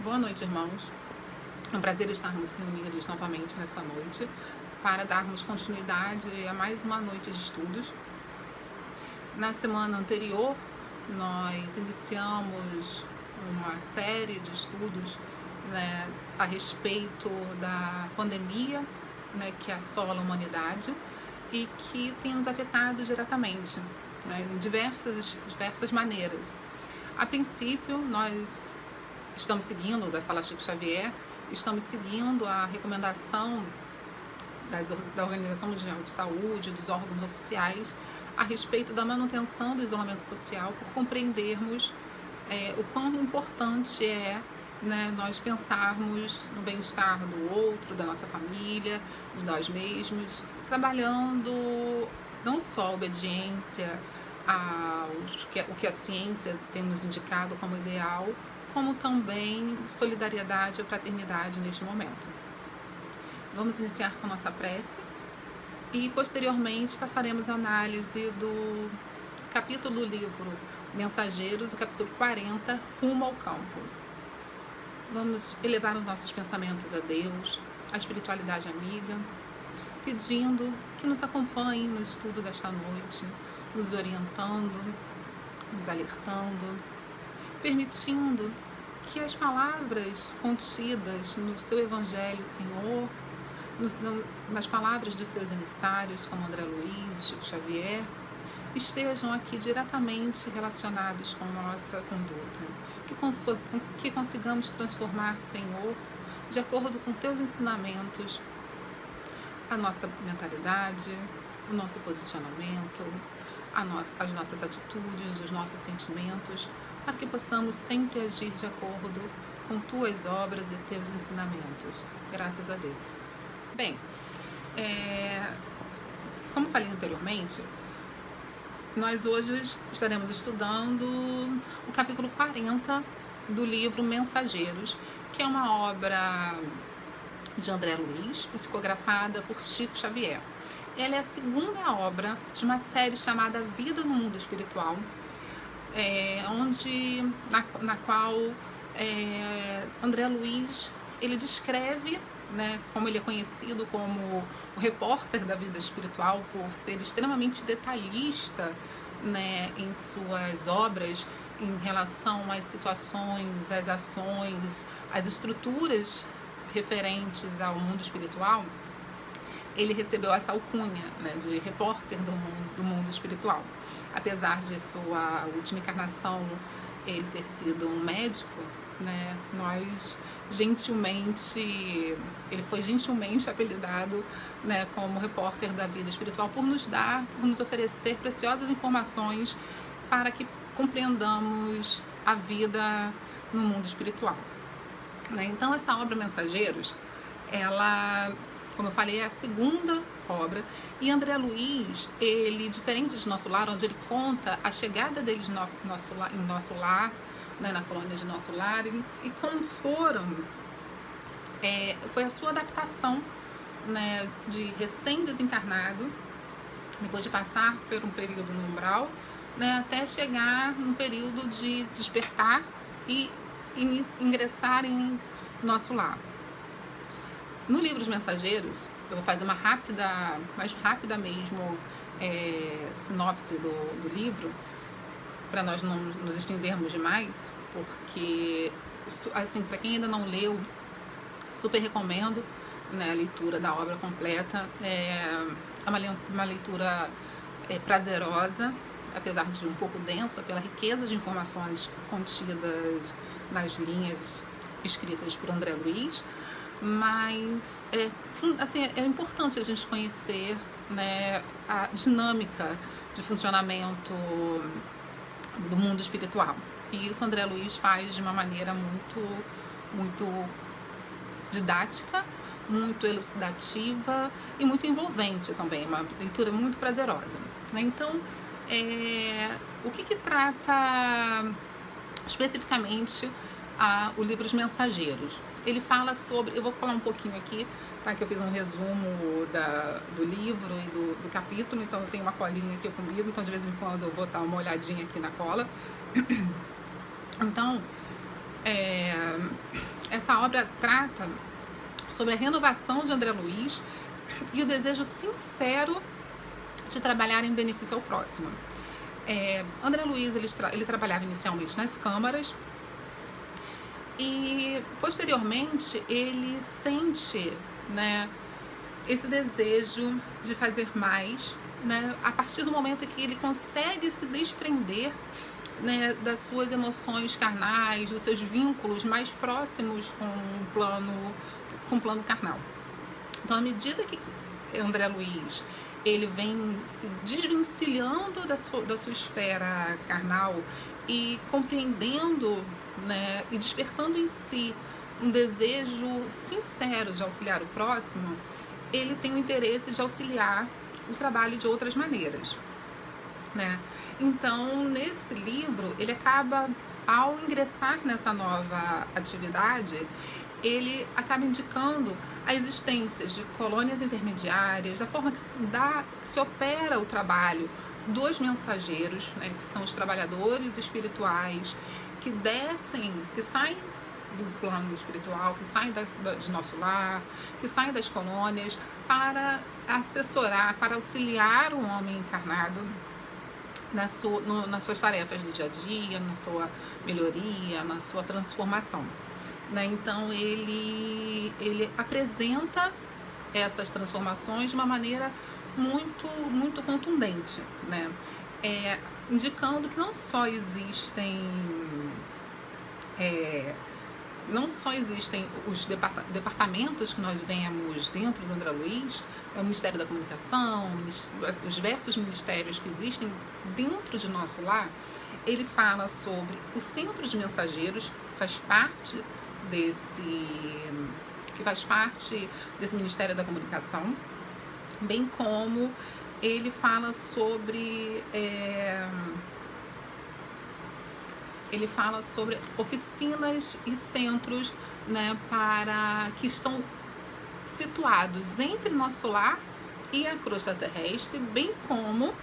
Boa noite, irmãos. É um prazer estarmos reunidos novamente nessa noite para darmos continuidade a mais uma noite de estudos. Na semana anterior, nós iniciamos uma série de estudos, a respeito da pandemia, que assola a humanidade e que tem nos afetado diretamente, em diversas maneiras. A princípio, nós estamos seguindo, da Sala Chico Xavier, estamos seguindo a recomendação da Organização Mundial de Saúde, dos órgãos oficiais, a respeito da manutenção do isolamento social, por compreendermos o quão importante é nós pensarmos no bem-estar do outro, da nossa família, de nós mesmos, trabalhando não só a obediência o que a ciência tem nos indicado como ideal, como também solidariedade e fraternidade neste momento. Vamos iniciar com a nossa prece e posteriormente passaremos a análise do capítulo do livro Mensageiros, o capítulo 40, Rumo ao Campo. Vamos elevar os nossos pensamentos a Deus, à espiritualidade amiga, pedindo que nos acompanhe no estudo desta noite, nos orientando, nos alertando, permitindo que as palavras contidas no seu Evangelho, Senhor, nas palavras dos seus emissários, como André Luiz e Chico Xavier, estejam aqui diretamente relacionados com nossa conduta, que consigamos transformar, Senhor, de acordo com teus ensinamentos, a nossa mentalidade, o nosso posicionamento, as nossas atitudes, os nossos sentimentos, para que possamos sempre agir de acordo com tuas obras e teus ensinamentos. Graças a Deus. Bem, como falei anteriormente, nós hoje estaremos estudando o capítulo 40 do livro Mensageiros, que é uma obra de André Luiz, psicografada por Chico Xavier. Ela é a segunda obra de uma série chamada Vida no Mundo Espiritual, na qual André Luiz ele descreve, como ele é conhecido como o repórter da vida espiritual, por ser extremamente detalhista, em suas obras em relação às situações, às ações, às estruturas referentes ao mundo espiritual. Ele recebeu essa alcunha, de repórter do mundo espiritual. Apesar de sua última encarnação ele ter sido um médico, ele foi gentilmente apelidado, como repórter da vida espiritual, por nos oferecer preciosas informações para que compreendamos a vida no mundo espiritual. Então, essa obra Mensageiros, ela, como eu falei, é a segunda obra, e André Luiz, ele, diferente de Nosso Lar, onde ele conta a chegada deles em Nosso Lar, na colônia de Nosso Lar, e como foi a sua adaptação, de recém-desencarnado, depois de passar por um período no umbral, até chegar num período de despertar e ingressar em Nosso Lar. No livro Os Mensageiros, eu vou fazer mais rápida mesmo, sinopse do livro, para nós não nos estendermos demais, porque, assim, para quem ainda não leu, super recomendo, a leitura da obra completa. É uma leitura prazerosa, apesar de um pouco densa, pela riqueza de informações contidas nas linhas escritas por André Luiz, mas é importante a gente conhecer, a dinâmica de funcionamento do mundo espiritual. E isso André Luiz faz de uma maneira muito didática, muito elucidativa e muito envolvente também, uma leitura muito prazerosa. Então, o que trata especificamente o livro Os Mensageiros? Ele fala sobre, eu vou falar um pouquinho aqui, que eu fiz um resumo do livro e do capítulo, então eu tenho uma colinha aqui comigo, então de vez em quando eu vou dar uma olhadinha aqui na cola. Então, Essa obra trata sobre a renovação de André Luiz e o desejo sincero de trabalhar em benefício ao próximo. André Luiz ele trabalhava inicialmente nas câmaras e posteriormente ele sente, né, esse desejo de fazer mais, né, a partir do momento que ele consegue se desprender, né, das suas emoções carnais, dos seus vínculos mais próximos com o plano carnal. Então, à medida que André Luiz ele vem se desvencilhando da sua esfera carnal e compreendendo, né, e despertando em si um desejo sincero de auxiliar o próximo, ele tem o interesse de auxiliar o trabalho de outras maneiras, né? Então, nesse livro, ele acaba, ao ingressar nessa nova atividade, ele acaba indicando a existência de colônias intermediárias, da forma que se opera o trabalho dos mensageiros, né, que são os trabalhadores espirituais, que saem do plano espiritual, que saem de nosso lar, que saem das colônias para assessorar, para auxiliar o homem encarnado nas suas tarefas do dia a dia, na sua melhoria, na sua transformação, né? Então ele apresenta essas transformações de uma maneira muito contundente, né? Indicando que não só existem os departamentos que nós vemos dentro do André Luiz, o Ministério da Comunicação, os diversos ministérios que existem dentro de nosso lar. Ele fala sobre o Centro de Mensageiros, que faz parte desse Ministério da Comunicação, bem como ele fala sobre oficinas e centros, né, que estão situados entre nosso lar e a crosta terrestre, bem como,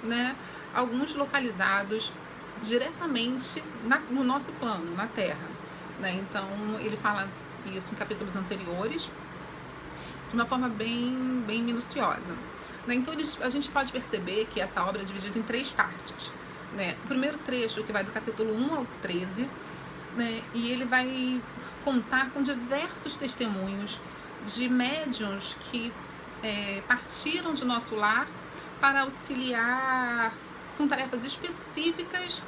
né, alguns localizados diretamente no nosso plano, na Terra, né? Então, ele fala isso em capítulos anteriores, de uma forma bem minuciosa, né? Então, a gente pode perceber que essa obra é dividida em 3 partes. Né? O primeiro trecho, que vai do capítulo 1 ao 13, né? E ele vai contar com diversos testemunhos de médiuns que partiram de nosso lar para auxiliar com tarefas específicas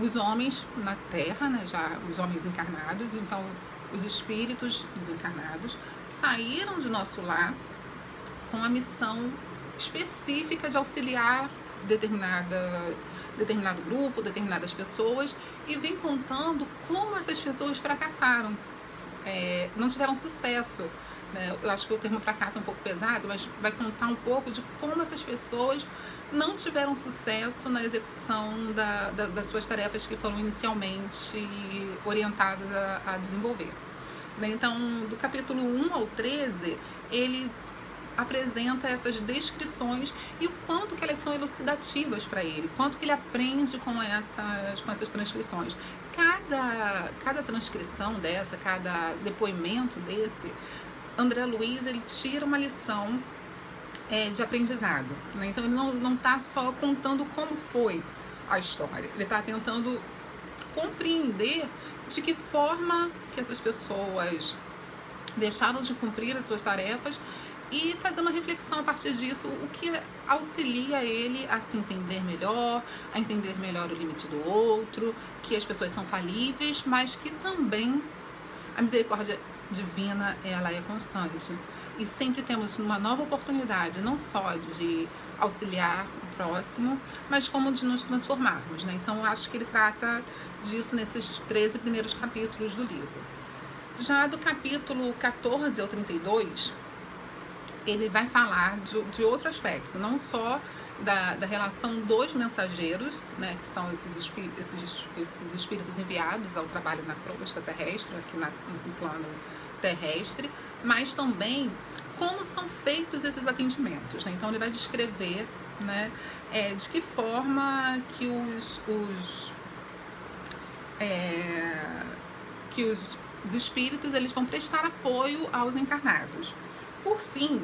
os homens na Terra, né? Já os homens encarnados. Então, os espíritos desencarnados saíram de nosso lar com a missão específica de auxiliar determinado grupo, determinadas pessoas, e vem contando como essas pessoas fracassaram, não tiveram sucesso, né? Eu acho que o termo fracasso é um pouco pesado, mas vai contar um pouco de como essas pessoas não tiveram sucesso na execução das suas tarefas que foram inicialmente orientadas a desenvolver, né? Então, do capítulo 1 ao 13, ele apresenta essas descrições e o quanto que elas são elucidativas para ele, quanto que ele aprende com essas transcrições. Cada transcrição dessa, cada depoimento desse, André Luiz, ele tira uma lição de aprendizado, né? Então, ele não está só contando como foi a história, ele está tentando compreender de que forma que essas pessoas deixaram de cumprir as suas tarefas e fazer uma reflexão a partir disso, o que auxilia ele a se entender melhor, a entender melhor o limite do outro, que as pessoas são falíveis, mas que também a misericórdia divina, ela é constante. E sempre temos uma nova oportunidade, não só de auxiliar o próximo, mas como de nos transformarmos, né? Então, eu acho que ele trata disso nesses 13 primeiros capítulos do livro. Já do capítulo 14 ao 32, ele vai falar de outro aspecto, não só da relação dos mensageiros, né, que são esses espíritos enviados ao trabalho na crosta terrestre, aqui no plano terrestre, mas também como são feitos esses atendimentos, né? Então, ele vai descrever, né, de que forma que que os espíritos eles vão prestar apoio aos encarnados. Por fim,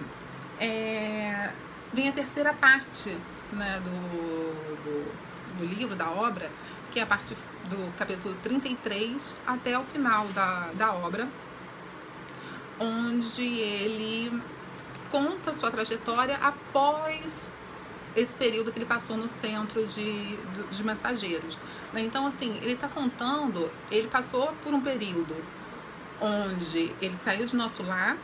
vem a terceira parte, né, do livro, da obra, que é a parte do capítulo 33 até o final da obra, onde ele conta a sua trajetória após esse período que ele passou no centro de mensageiros. Então, assim, ele está contando, ele passou por um período onde ele saiu de nosso lar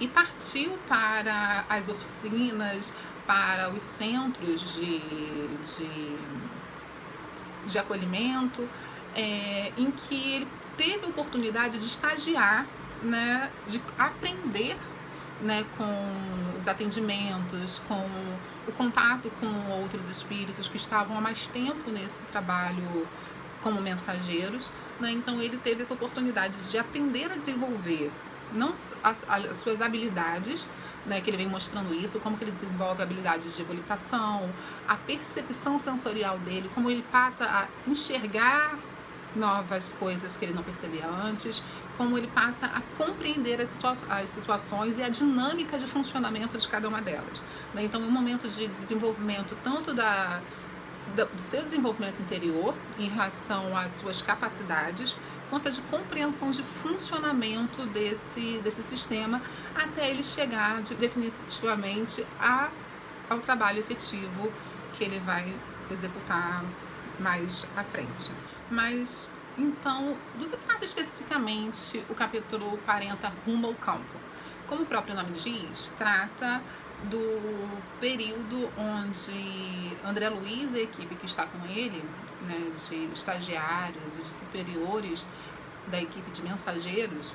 e partiu para as oficinas, para os centros de acolhimento, em que ele teve a oportunidade de estagiar, né, de aprender, né, com os atendimentos, com o contato com outros espíritos que estavam há mais tempo nesse trabalho como mensageiros, né? Então ele teve essa oportunidade de aprender a desenvolver não as suas habilidades, né, que ele vem mostrando isso, como que ele desenvolve habilidades de volitação, a percepção sensorial dele, como ele passa a enxergar novas coisas que ele não percebia antes, como ele passa a compreender as situações e a dinâmica de funcionamento de cada uma delas, né? Então é um momento de desenvolvimento tanto do seu desenvolvimento interior em relação às suas capacidades, quanto de compreensão de funcionamento desse sistema, até ele chegar definitivamente ao trabalho efetivo que ele vai executar mais à frente. Mas, então, do que trata especificamente o capítulo 40, Rumo ao Campo? Como o próprio nome diz, trata do período onde André Luiz e a equipe que está com ele, né, de estagiários e de superiores da equipe de mensageiros,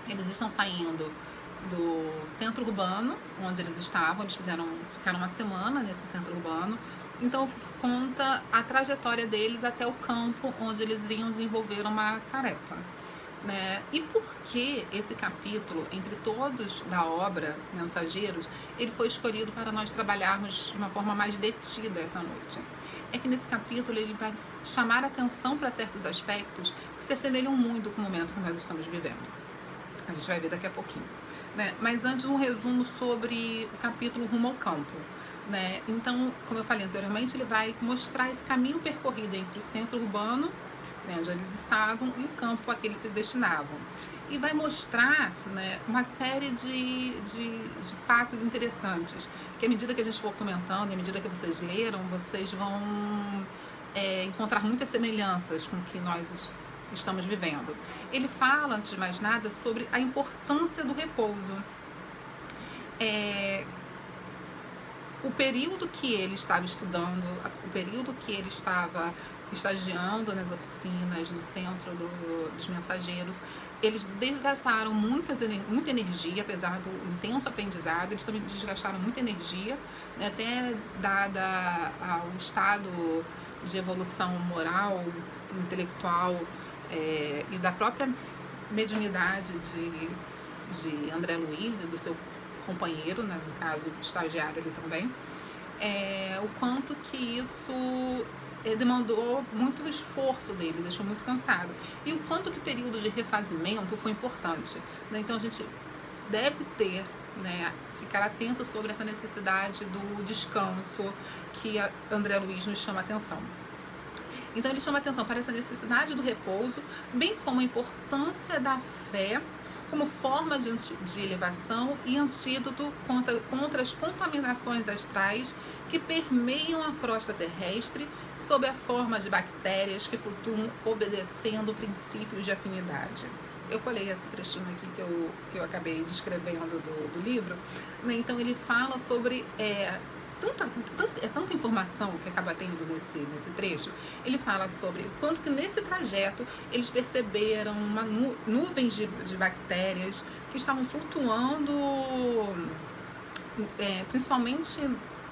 eles estão saindo do centro urbano onde eles estavam, ficaram uma semana nesse centro urbano. Então conta a trajetória deles até o campo onde eles iriam desenvolver uma tarefa, né? E por que esse capítulo, entre todos da obra Mensageiros, ele foi escolhido para nós trabalharmos de uma forma mais detida essa noite? É que nesse capítulo ele vai chamar atenção para certos aspectos que se assemelham muito com o momento que nós estamos vivendo. A gente vai ver daqui a pouquinho, né? Mas antes um resumo sobre o capítulo Rumo ao Campo, né? Então, como eu falei anteriormente, ele vai mostrar esse caminho percorrido entre o centro urbano, né, onde eles estavam, e o campo a que eles se destinavam. E vai mostrar, né, uma série de fatos interessantes, que à medida que a gente for comentando, à medida que vocês leram, vocês vão encontrar muitas semelhanças com o que nós estamos vivendo. Ele fala, antes de mais nada, sobre a importância do repouso. O período que ele estava estudando, o período que ele estava estagiando nas oficinas, no centro dos mensageiros, eles desgastaram muita energia, apesar do intenso aprendizado, eles também desgastaram muita energia, né, até dada ao estado de evolução moral, intelectual e da própria mediunidade de André Luiz e do seu companheiro, né, no caso estagiário ali também, o quanto que isso demandou muito esforço dele, deixou muito cansado, e o quanto que o período de refazimento foi importante, né? Então a gente deve ter, né, ficar atento sobre essa necessidade do descanso que André Luiz nos chama a atenção. Então ele chama a atenção para essa necessidade do repouso, bem como a importância da fé como forma de elevação e antídoto contra as contaminações astrais que permeiam a crosta terrestre sob a forma de bactérias que flutuam obedecendo princípios de afinidade. Eu colei esse trechinho aqui que eu acabei descrevendo do livro, né? Então ele fala sobre tanta informação que acaba tendo nesse trecho. Ele fala sobre o quanto que nesse trajeto eles perceberam uma nuvens de bactérias que estavam flutuando, principalmente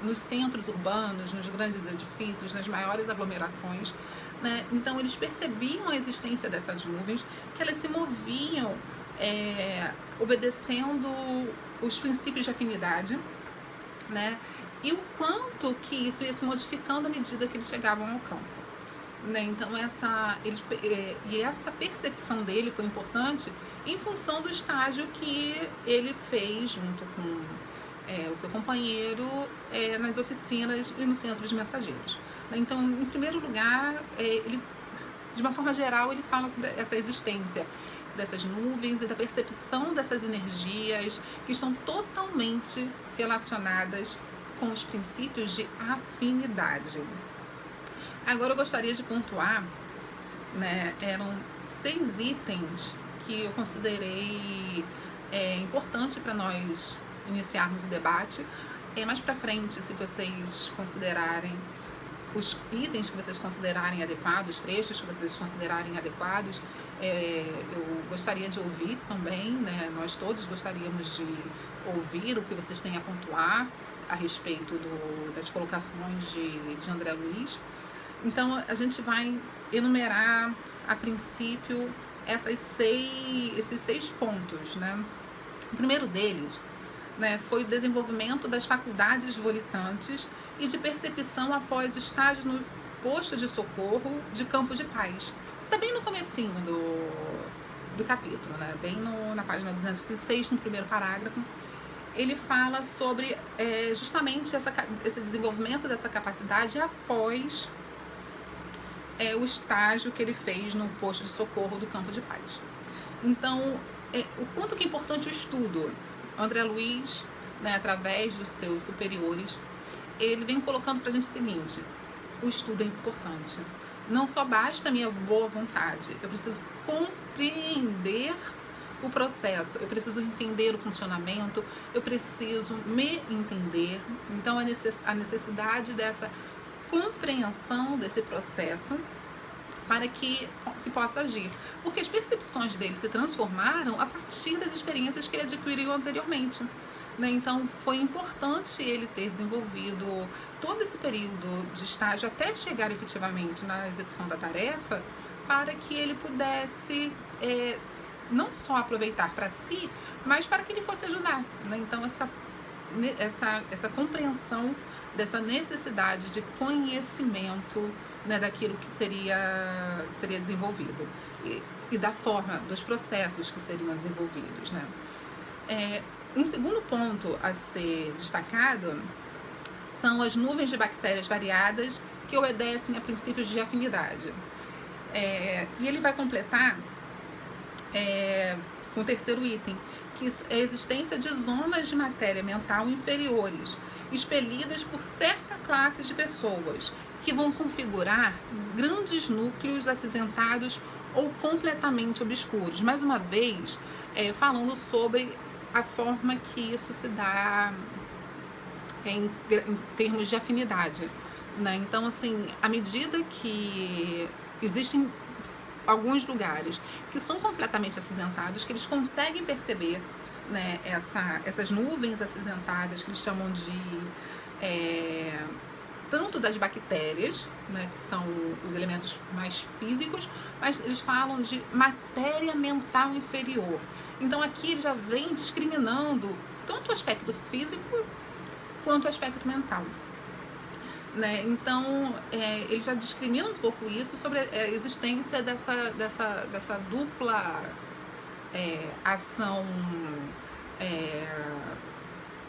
nos centros urbanos, nos grandes edifícios, nas maiores aglomerações, né? Então eles percebiam a existência dessas nuvens, que elas se moviam obedecendo os princípios de afinidade, né? E o quanto que isso ia se modificando à medida que eles chegavam ao campo. né? Então essa percepção dele foi importante em função do estágio que ele fez junto com o seu companheiro nas oficinas e no centro de mensageiros. Então, em primeiro lugar, ele, de uma forma geral, ele fala sobre essa existência dessas nuvens e da percepção dessas energias que estão totalmente relacionadas com os princípios de afinidade. Agora eu gostaria de pontuar, né, eram 6 itens que eu considerei importante para nós iniciarmos o debate. Mais para frente, se vocês considerarem os itens que vocês considerarem adequados, os trechos que vocês considerarem adequados, eu gostaria de ouvir também, né? Nós todos gostaríamos de ouvir o que vocês têm a pontuar a respeito das colocações de André Luiz. Então, a gente vai enumerar, a princípio, esses 6 pontos, né? O primeiro deles, né, foi o desenvolvimento das faculdades volitantes e de percepção após o estágio no posto de socorro de Campo de Paz. Está bem no comecinho do capítulo, né? Bem na página 206, no primeiro parágrafo. Ele fala sobre justamente esse desenvolvimento dessa capacidade após o estágio que ele fez no posto de socorro do Campo de Paz. Então, o quanto que é importante o estudo. André Luiz, né, através dos seus superiores, ele vem colocando para a gente o seguinte: o estudo é importante. Não só basta a minha boa vontade, eu preciso compreender o processo, eu preciso entender o funcionamento, eu preciso me entender. Então, a necessidade dessa compreensão desse processo para que se possa agir. Porque as percepções dele se transformaram a partir das experiências que ele adquiriu anteriormente, né? Então, foi importante ele ter desenvolvido todo esse período de estágio até chegar efetivamente na execução da tarefa, para que ele pudesse não só aproveitar para si, mas para que ele fosse ajudar, né? Então, essa compreensão dessa necessidade de conhecimento, né, daquilo que seria desenvolvido e da forma, dos processos que seriam desenvolvidos, né? Um segundo ponto a ser destacado são as nuvens de bactérias variadas que obedecem a princípios de afinidade. E ele vai completar com o terceiro item, que é a existência de zonas de matéria mental inferiores, expelidas por certa classe de pessoas, que vão configurar grandes núcleos acinzentados ou completamente obscuros. Mais uma vez, falando sobre a forma que isso se dá em termos de afinidade, né? Então, assim, à medida que existem alguns lugares que são completamente acinzentados, que eles conseguem perceber, né, essas nuvens acinzentadas que eles chamam de tanto das bactérias, né, que são os elementos mais físicos, mas eles falam de matéria mental inferior. Então aqui ele já vem discriminando tanto o aspecto físico quanto o aspecto mental, né? Então ele já discrimina um pouco isso sobre a existência dessa dupla ação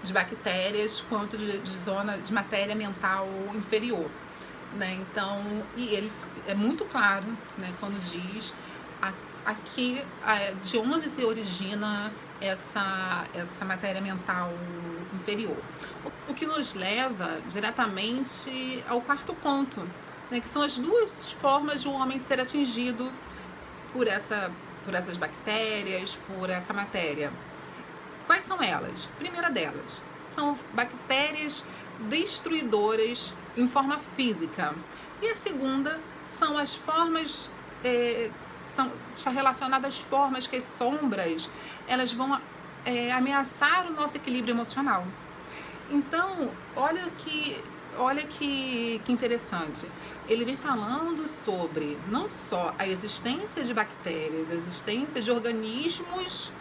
de bactérias quanto de zona de matéria mental inferior, né? Então, e ele é muito claro, né, quando diz aqui de onde se origina essa matéria mental inferior. O que nos leva diretamente ao quarto ponto, né, que são as 2 formas de um homem ser atingido por essas bactérias, por essa matéria. Quais são elas? A primeira delas são bactérias destruidoras em forma física. E a segunda são as formas, está relacionada às formas que as sombras elas vão ameaçar o nosso equilíbrio emocional. Então, olha que interessante. Ele vem falando sobre não só a existência de bactérias, a existência de organismos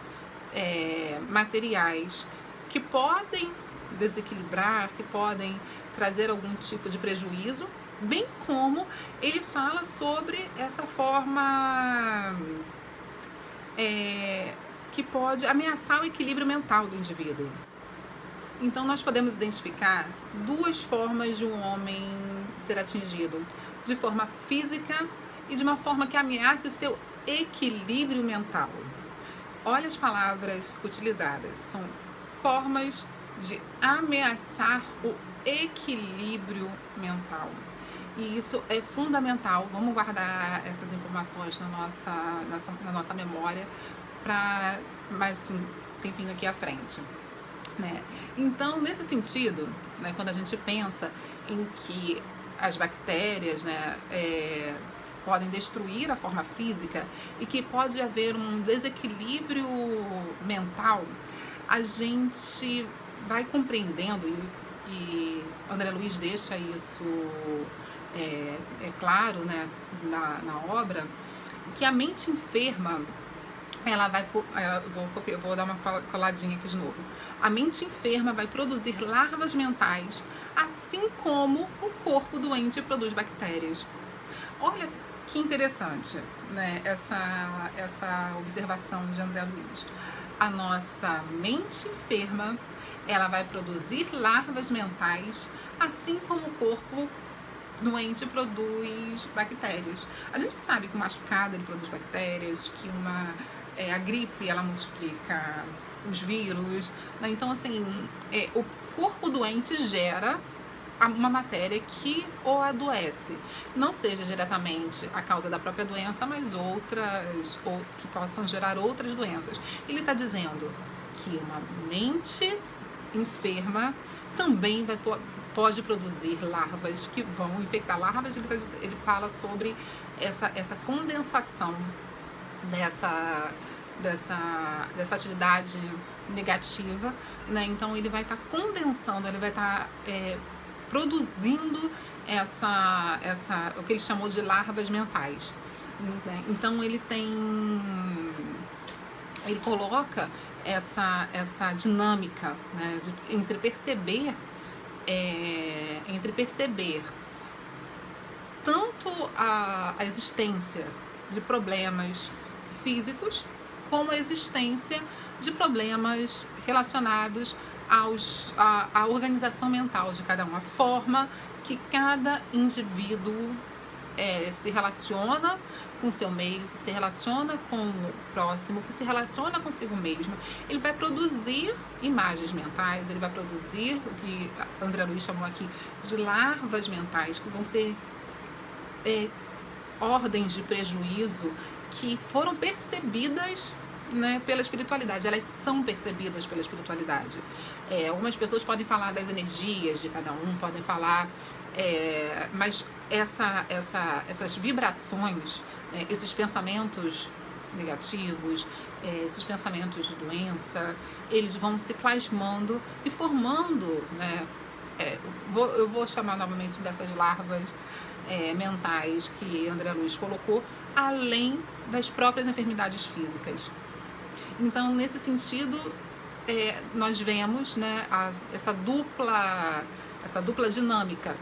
materiais que podem desequilibrar, que podem trazer algum tipo de prejuízo bem como ele fala sobre essa forma que pode ameaçar o equilíbrio mental do indivíduo. Então, nós podemos identificar duas formas de um homem ser atingido: de forma física e de uma forma que ameace o seu equilíbrio mental. Olha as palavras utilizadas, são formas de ameaçar o equilíbrio mental. E isso é fundamental. Vamos guardar essas informações na nossa memória para mais um tempinho aqui à frente. Né? Então, nesse sentido, né, quando a gente pensa em que as bactérias, né, podem destruir a forma física e que pode haver um desequilíbrio mental, a gente vai compreendendo, e André Luiz deixa isso claro, né, na obra, que a mente enferma, vou dar uma coladinha aqui de novo. A mente enferma vai produzir larvas mentais, assim como o corpo doente produz bactérias. Olha que interessante, né, essa observação de André Luiz. A nossa mente enferma, ela vai produzir larvas mentais, assim como o corpo doente produz bactérias. A gente sabe que o machucado ele produz bactérias, que a gripe ela multiplica os vírus, né? Então, assim, o corpo doente gera uma matéria que o adoece, não seja diretamente a causa da própria doença, mas outras, ou que possam gerar outras doenças. Ele está dizendo que uma mente enferma também pode produzir larvas que vão infectar. Larvas, ele fala sobre essa condensação dessa atividade negativa, né? Então ele vai estar condensando, ele vai estar produzindo o que ele chamou de larvas mentais, né? Então ele coloca essa dinâmica, né, entre perceber tanto a existência de problemas físicos como a existência de problemas relacionados à organização mental de cada um, a forma que cada indivíduo se relaciona com o seu meio, que se relaciona com o próximo, que se relaciona consigo mesmo. Ele vai produzir imagens mentais, ele vai produzir o que André Luiz chamou aqui de larvas mentais, que vão ser ordens de prejuízo que foram percebidas, né, pela espiritualidade. Elas são percebidas pela espiritualidade. Algumas pessoas podem falar das energias de cada um, podem falar, mas essas vibrações, esses pensamentos negativos, esses pensamentos de doença, eles vão se plasmando e formando, né, eu vou chamar novamente dessas larvas mentais que André Luiz colocou, além das próprias enfermidades físicas. Então, nesse sentido, nós vemos, né, essa dupla dinâmica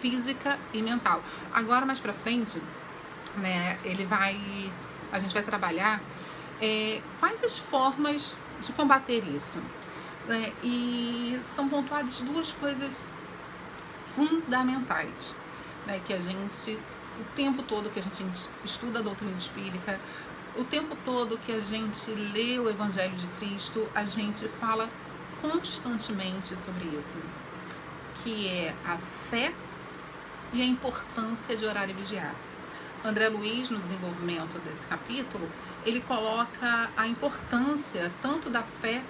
física e mental. Agora, mais para frente, né, a gente vai trabalhar quais as formas de combater isso, né? E são pontuadas duas coisas fundamentais, né, que a gente, o tempo todo que a gente estuda a doutrina espírita, o tempo todo que a gente lê o Evangelho de Cristo, a gente fala constantemente sobre isso, que é a fé e a importância de orar e vigiar. André Luiz, no desenvolvimento desse capítulo, ele coloca a importância tanto da fé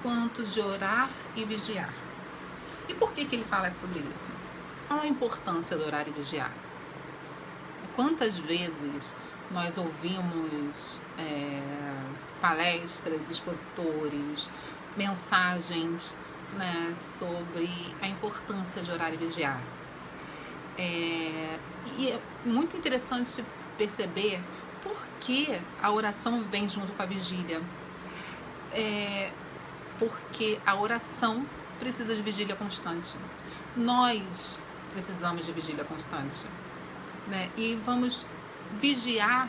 quanto de orar e vigiar. E por que ele fala sobre isso? Qual a importância de orar e vigiar? Quantas vezes nós ouvimos palestras, expositores, mensagens, né, sobre a importância de orar e vigiar? E é muito interessante perceber por que a oração vem junto com a vigília. Porque a oração precisa de vigília constante. Nós precisamos de vigília constante, né? E vamos vigiar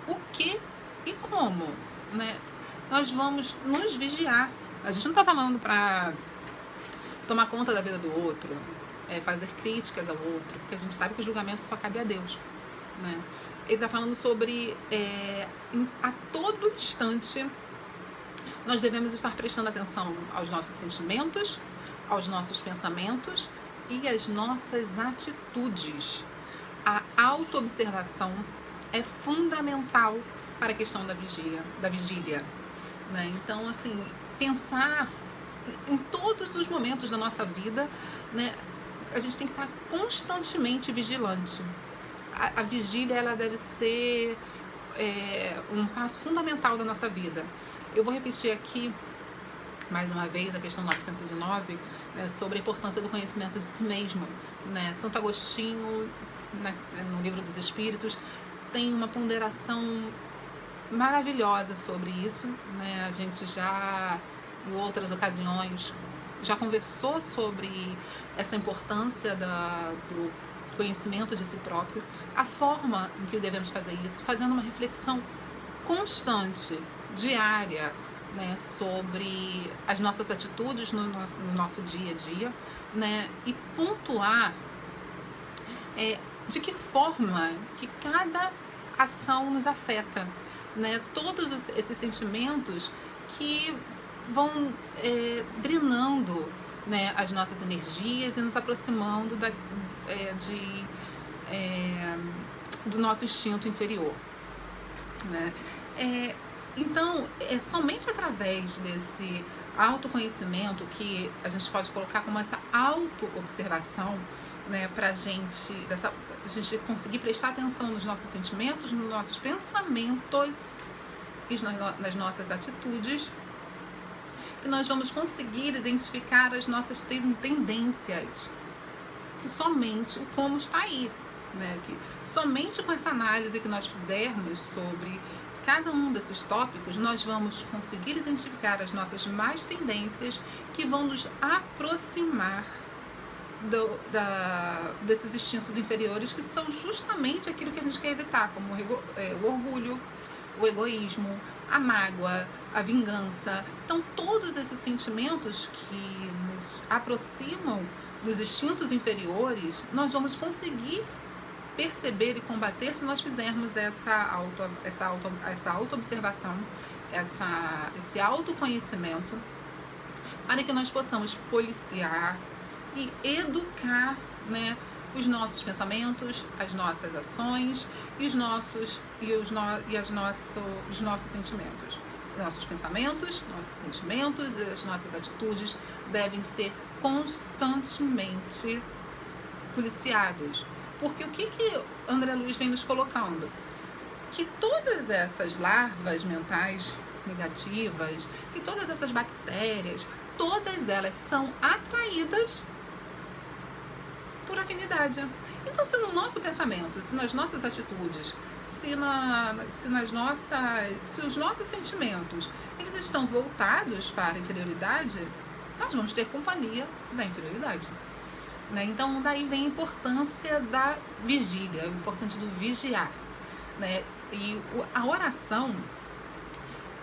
o que e como, né? Nós vamos nos vigiar. A gente não está falando para tomar conta da vida do outro, fazer críticas ao outro, porque a gente sabe que o julgamento só cabe a Deus, né? Ele está falando sobre a todo instante nós devemos estar prestando atenção aos nossos sentimentos, aos nossos pensamentos e às nossas atitudes. A autoobservação é fundamental para a questão da vigília, né? Então, assim, pensar em todos os momentos da nossa vida, né? A gente tem que estar constantemente vigilante. A vigília, ela deve ser um passo fundamental da nossa vida. Eu vou repetir aqui mais uma vez a questão 909, né, sobre a importância do conhecimento de si mesmo, né? Santo Agostinho, no Livro dos Espíritos, tem uma ponderação maravilhosa sobre isso, né? A gente já, em outras ocasiões, já conversou sobre essa importância do conhecimento de si próprio, a forma em que devemos fazer isso, fazendo uma reflexão constante, diária, né, sobre as nossas atitudes no nosso dia a dia, né, e pontuar de que forma que cada ação nos afeta, né, todos esses sentimentos que vão drenando, né, as nossas energias e nos aproximando do nosso instinto inferior, né? Então, é somente através desse autoconhecimento que a gente pode colocar como essa auto-observação, né, para a gente conseguir prestar atenção nos nossos sentimentos, nos nossos pensamentos e nas nossas atitudes, que nós vamos conseguir identificar as nossas tendências, que somente o como está aí, né? Que somente com essa análise que nós fizermos sobre cada um desses tópicos, nós vamos conseguir identificar as nossas más tendências que vão nos aproximar desses instintos inferiores, que são justamente aquilo que a gente quer evitar, como o orgulho, o egoísmo, a mágoa, a vingança. Então, todos esses sentimentos que nos aproximam dos instintos inferiores, nós vamos conseguir perceber e combater se nós fizermos essa auto-observação, esse autoconhecimento, para que nós possamos policiar e educar, né, os nossos pensamentos, as nossas ações e os nossos sentimentos. Nossos pensamentos, nossos sentimentos e as nossas atitudes devem ser constantemente policiados. Porque o que André Luiz vem nos colocando? Que todas essas larvas mentais negativas, que todas essas bactérias, todas elas são atraídas por afinidade. Então, se no nosso pensamento, se nas nossas atitudes, se os nossos sentimentos, eles estão voltados para a inferioridade, nós vamos ter companhia da inferioridade, né? Então, daí vem a importância da vigília, o importante do vigiar, né? E a oração,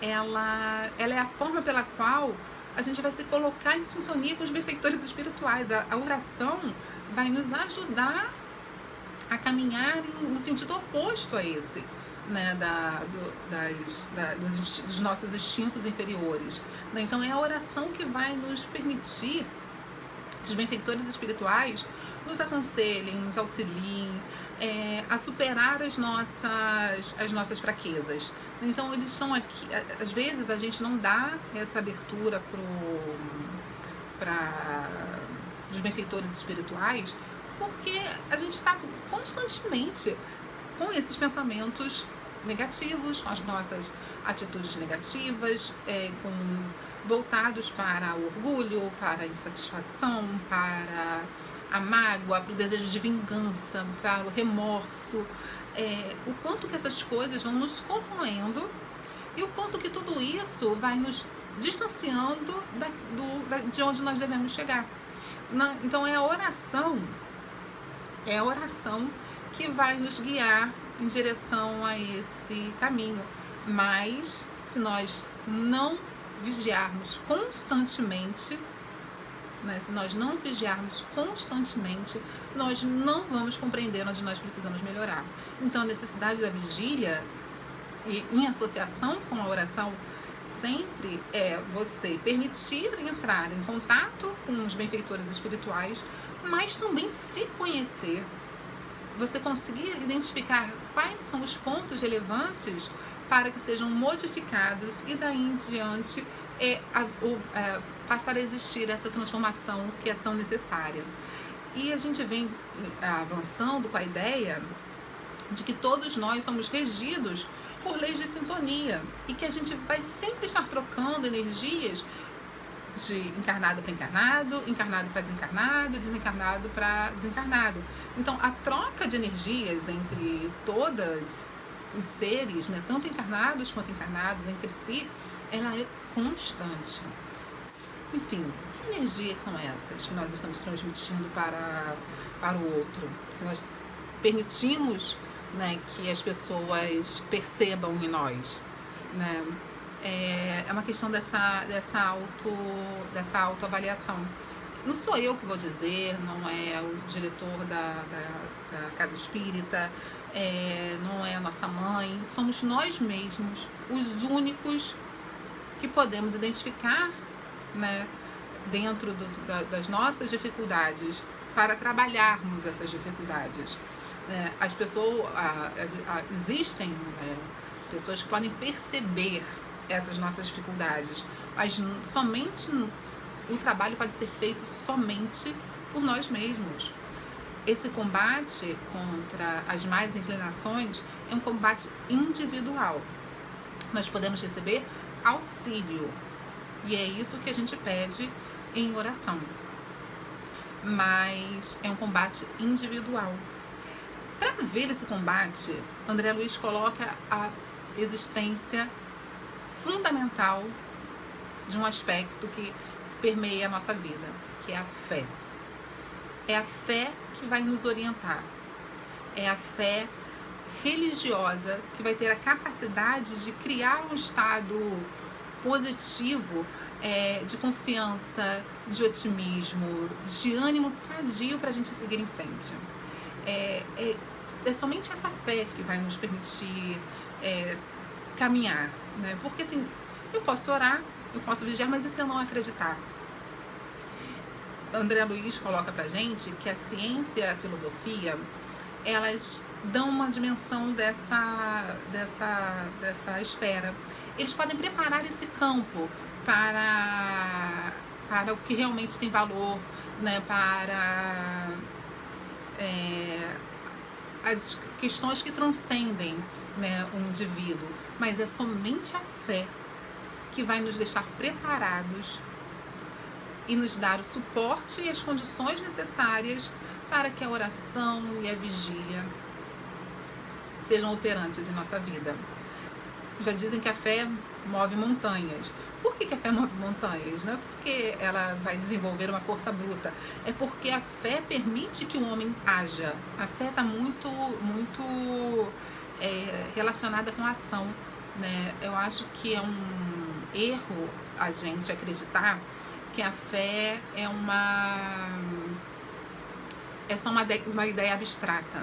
ela é a forma pela qual a gente vai se colocar em sintonia com os benfeitores espirituais. A oração vai nos ajudar a caminhar no sentido oposto a esse, né, dos nossos instintos inferiores, né? Então, é a oração que vai nos permitir que os benfeitores espirituais nos aconselhem, nos auxiliem a superar as nossas fraquezas. Então, eles estão aqui. Às vezes a gente não dá essa abertura para os benfeitores espirituais, porque a gente está constantemente com esses pensamentos negativos, com as nossas atitudes negativas, voltados para o orgulho, para a insatisfação, para a mágoa, para o desejo de vingança, para o remorso. O quanto que essas coisas vão nos corroendo e o quanto que tudo isso vai nos distanciando de onde nós devemos chegar. Então, é a oração É a oração que vai nos guiar em direção a esse caminho. Mas se nós não vigiarmos constantemente, né, se nós não vigiarmos constantemente, nós não vamos compreender onde nós precisamos melhorar. Então a necessidade da vigília, e em associação com a oração, sempre é você permitir entrar em contato com os benfeitores espirituais, mas também se conhecer, você conseguir identificar quais são os pontos relevantes para que sejam modificados e daí em diante passar a existir essa transformação que é tão necessária. E a gente vem avançando com a ideia de que todos nós somos regidos por leis de sintonia e que a gente vai sempre estar trocando energias de encarnado para encarnado, encarnado para desencarnado, desencarnado para desencarnado. Então, a troca de energias entre todos os seres, né, tanto encarnados quanto encarnados entre si, ela é constante. Enfim, que energias são essas que nós estamos transmitindo para o outro? Que nós permitimos, né, que as pessoas percebam em nós, né? É uma questão dessa autoavaliação. Não sou eu que vou dizer, não é o diretor da Casa Espírita, não é a nossa mãe, somos nós mesmos os únicos que podemos identificar, né, dentro das nossas dificuldades, para trabalharmos essas dificuldades. As pessoas, existem pessoas que podem perceber essas nossas dificuldades, mas somente o trabalho pode ser feito somente por nós mesmos. Esse combate contra as más inclinações é um combate individual. Nós podemos receber auxílio, e é isso que a gente pede em oração, mas é um combate individual. Para ver esse combate, André Luiz coloca a existência fundamental de um aspecto que permeia a nossa vida, que é a fé. É a fé que vai nos orientar. É a fé religiosa que vai ter a capacidade de criar um estado positivo, de confiança, de otimismo, de ânimo sadio para a gente seguir em frente. É somente essa fé que vai nos permitir caminhar, né? Porque assim, eu posso orar, eu posso vigiar, mas e se eu não acreditar? André Luiz coloca pra gente que a ciência e a filosofia, elas dão uma dimensão dessa esfera. Eles podem preparar esse campo para o que realmente tem valor, né? Para as questões que transcendem, né, um indivíduo, mas é somente a fé que vai nos deixar preparados e nos dar o suporte e as condições necessárias para que a oração e a vigília sejam operantes em nossa vida. Já dizem que a fé move montanhas. Por que a fé move montanhas? Não é porque ela vai desenvolver uma força bruta, é porque a fé permite que o homem haja. A fé está muito relacionada com a ação, né? Eu acho que é um erro a gente acreditar que a fé é só uma ideia abstrata,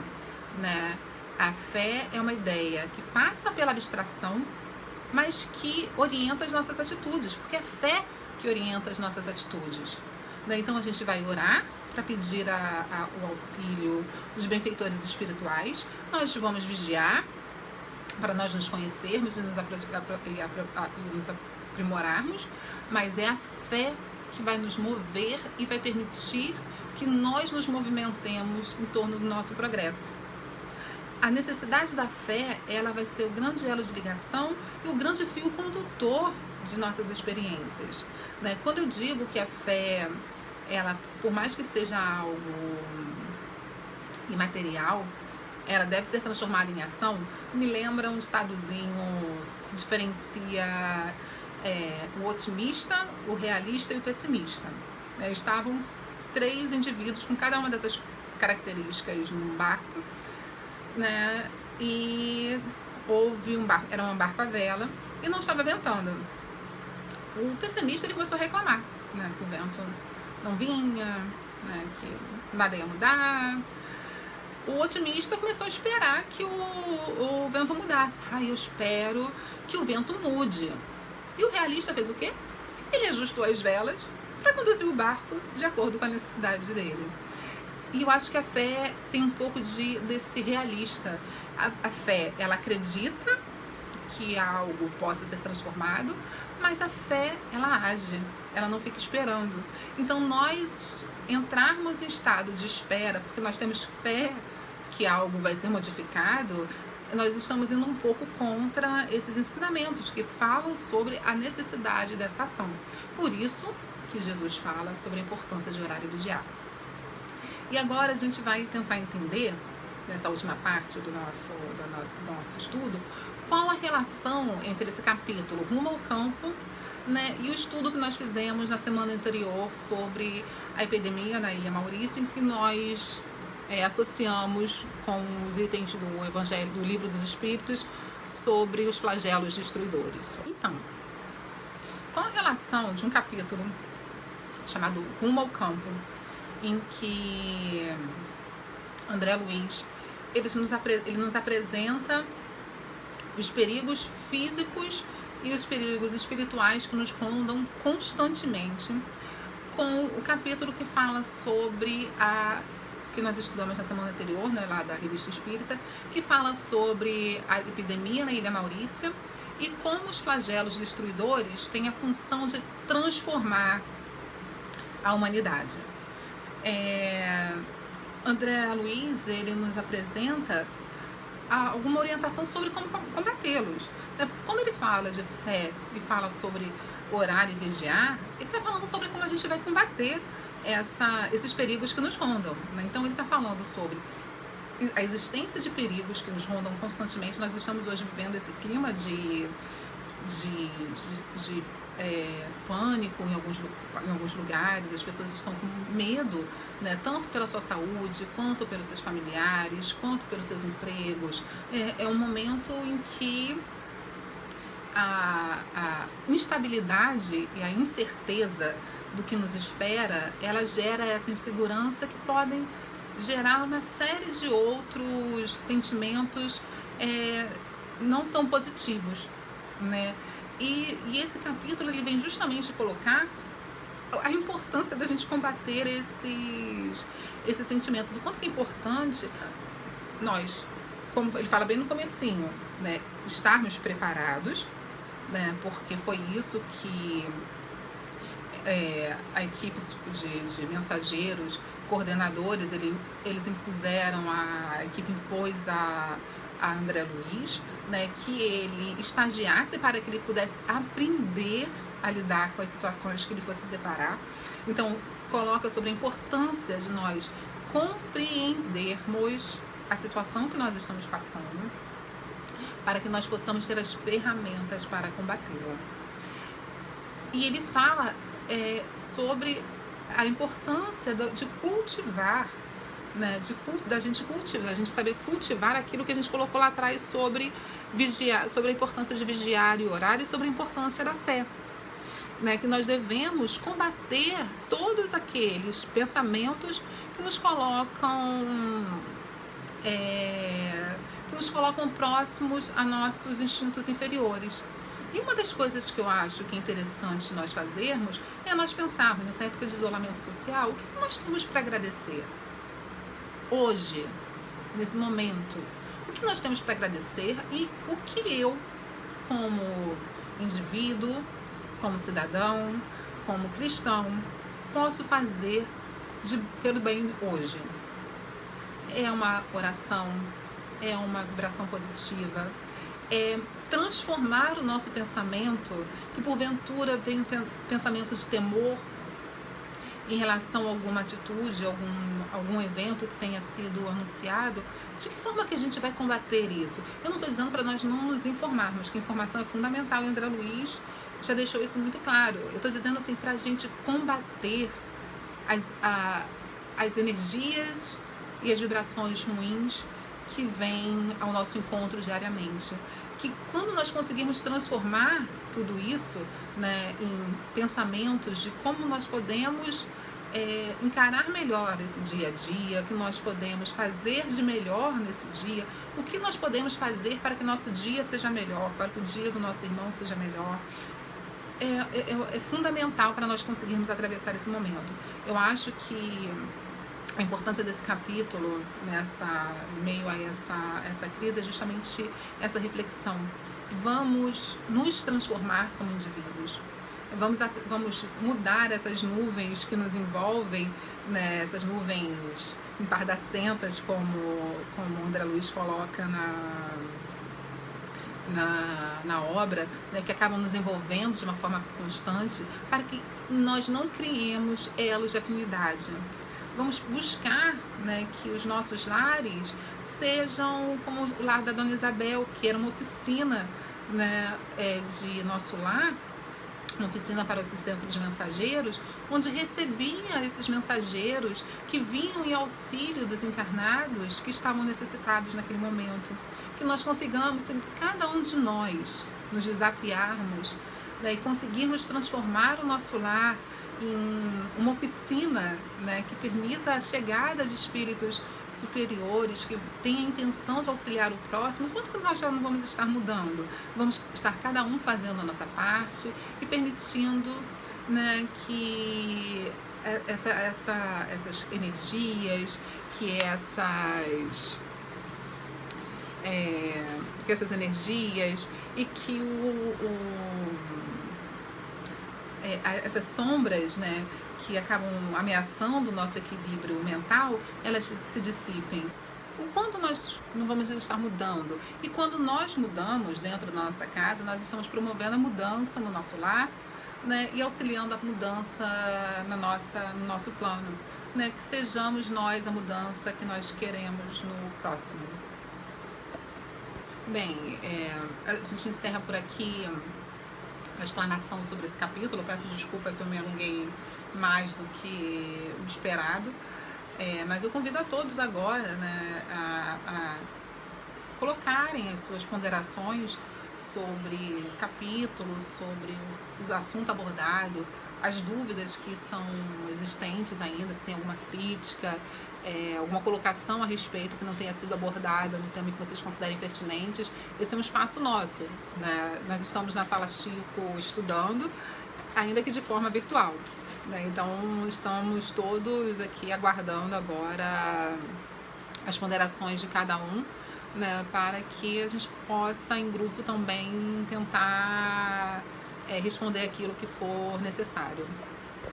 né? A fé é uma ideia que passa pela abstração, mas que orienta as nossas atitudes, porque é a fé que orienta as nossas atitudes, né? Então a gente vai orar para pedir o auxílio dos benfeitores espirituais, nós vamos vigiar para nós nos conhecermos e nos aprimorarmos, mas é a fé que vai nos mover e vai permitir que nós nos movimentemos em torno do nosso progresso. A necessidade da fé, ela vai ser o grande elo de ligação e o grande fio condutor de nossas experiências, né? Quando eu digo que a fé, ela, por mais que seja algo imaterial, ela deve ser transformada em ação, me lembra um ditadozinho que diferencia o otimista, o realista e o pessimista. Estavam 3 indivíduos com cada uma dessas características num barco, né? E houve um barco, era um barco à vela e não estava ventando. O pessimista ele começou a reclamar, né? Que o vento não vinha, né? Que nada ia mudar. O otimista começou a esperar que o vento mudasse. Eu espero que o vento mude. E o realista fez o quê? Ele ajustou as velas para conduzir o barco de acordo com a necessidade dele. E eu acho que a fé tem um pouco desse realista. A fé, ela acredita que algo possa ser transformado, mas a fé, ela age, ela não fica esperando. Então, nós entrarmos em estado de espera, porque nós temos fé que algo vai ser modificado, nós estamos indo um pouco contra esses ensinamentos que falam sobre a necessidade dessa ação. Por isso que Jesus fala sobre a importância de orar e vigiar. E agora a gente vai tentar entender, nessa última parte do nosso estudo, qual a relação entre esse capítulo Rumo ao Campo, né, e o estudo que nós fizemos na semana anterior sobre a epidemia na Ilha Maurício, em que nós associamos com os itens do Evangelho, do Livro dos Espíritos, sobre os flagelos destruidores. Então, qual a relação de um capítulo chamado Rumo ao Campo, em que André Luiz ele nos apresenta os perigos físicos e os perigos espirituais que nos rondam constantemente, com o capítulo que fala sobre que nós estudamos na semana anterior, né, lá da Revista Espírita, que fala sobre a epidemia na Ilha Maurícia e como os flagelos destruidores têm a função de transformar a humanidade. André Luiz, ele nos apresenta alguma orientação sobre como combatê-los. Né? Porque quando ele fala de fé e fala sobre orar e vigiar, ele está falando sobre como a gente vai combater esses perigos que nos rondam. Né? Então ele está falando sobre a existência de perigos que nos rondam constantemente. Nós estamos hoje vivendo esse clima de pânico em alguns lugares. As pessoas estão com medo, né, tanto pela sua saúde, quanto pelos seus familiares, quanto pelos seus empregos. É um momento em que a instabilidade e a incerteza do que nos espera, ela gera essa insegurança que podem gerar uma série de outros sentimentos não tão positivos, né? E esse capítulo ele vem justamente colocar a importância da gente combater esses sentimentos. O quanto que é importante nós, como ele fala bem no comecinho, né, estarmos preparados, né, porque foi isso que a equipe de mensageiros, coordenadores, eles impuseram, a equipe impôs a André Luiz, né, que ele estagiasse para que ele pudesse aprender a lidar com as situações que ele fosse se deparar. Então, coloca sobre a importância de nós compreendermos a situação que nós estamos passando, para que nós possamos ter as ferramentas para combatê-la. E ele fala sobre a importância de cultivar, né, da gente saber cultivar aquilo que a gente colocou lá atrás sobre vigiar, sobre a importância de vigiar e orar, e sobre a importância da fé, né, que nós devemos combater todos aqueles pensamentos que nos colocam próximos a nossos instintos inferiores. E uma das coisas que eu acho que é interessante nós fazermos é nós pensarmos, nessa época de isolamento social, o que nós temos para agradecer hoje, nesse momento. O que nós temos para agradecer e o que eu, como indivíduo, como cidadão, como cristão, posso fazer pelo bem hoje. É uma oração, é uma vibração positiva, é transformar o nosso pensamento, que porventura vem pensamentos de temor em relação a alguma atitude, algum evento que tenha sido anunciado. De que forma que a gente vai combater isso? Eu não estou dizendo para nós não nos informarmos, que a informação é fundamental, e André Luiz já deixou isso muito claro. Eu estou dizendo assim, para a gente combater as energias e as vibrações ruins que vêm ao nosso encontro diariamente. Que quando nós conseguirmos transformar tudo isso, né, em pensamentos de como nós podemos encarar melhor esse dia a dia, o que nós podemos fazer de melhor nesse dia, o que nós podemos fazer para que nosso dia seja melhor, para que o dia do nosso irmão seja melhor, é fundamental para nós conseguirmos atravessar esse momento. Eu acho que a importância desse capítulo meio a essa crise é justamente essa reflexão. Vamos nos transformar como indivíduos. Vamos mudar essas nuvens que nos envolvem, né, essas nuvens empardacentas, como André Luiz coloca na obra, né, que acabam nos envolvendo de uma forma constante, para que nós não criemos elos de afinidade. Vamos buscar, né, que os nossos lares sejam como o lar da Dona Isabel, que era uma oficina, né, de nosso lar, uma oficina para esse centro de mensageiros, onde recebia esses mensageiros que vinham em auxílio dos encarnados que estavam necessitados naquele momento. Que nós consigamos, cada um de nós, nos desafiarmos, né, e conseguirmos transformar o nosso lar em uma oficina, né, que permita a chegada de espíritos superiores, que tenha a intenção de auxiliar o próximo. Quanto que nós já não vamos estar mudando? Vamos estar cada um fazendo a nossa parte e permitindo, né, que essas energias, que essas energias e que essas sombras, né, que acabam ameaçando o nosso equilíbrio mental, elas se dissipem. O quanto nós não vamos estar mudando? E quando nós mudamos dentro da nossa casa, nós estamos promovendo a mudança no nosso lar, né, e auxiliando a mudança no nosso plano, né, que sejamos nós a mudança que nós queremos no próximo. Bem, a gente encerra por aqui a explanação sobre esse capítulo. Eu peço desculpas se eu me alonguei mais do que o esperado, mas eu convido a todos agora, né, a colocarem as suas ponderações sobre o capítulo, sobre o assunto abordado, as dúvidas que são existentes ainda, se tem alguma crítica, alguma colocação a respeito que não tenha sido abordada no tema que vocês considerem pertinentes. Esse é um espaço nosso, né? Nós estamos na Sala Chico estudando, ainda que de forma virtual, né? Então estamos todos aqui aguardando agora as ponderações de cada um, né, para que a gente possa em grupo também tentar responder aquilo que for necessário.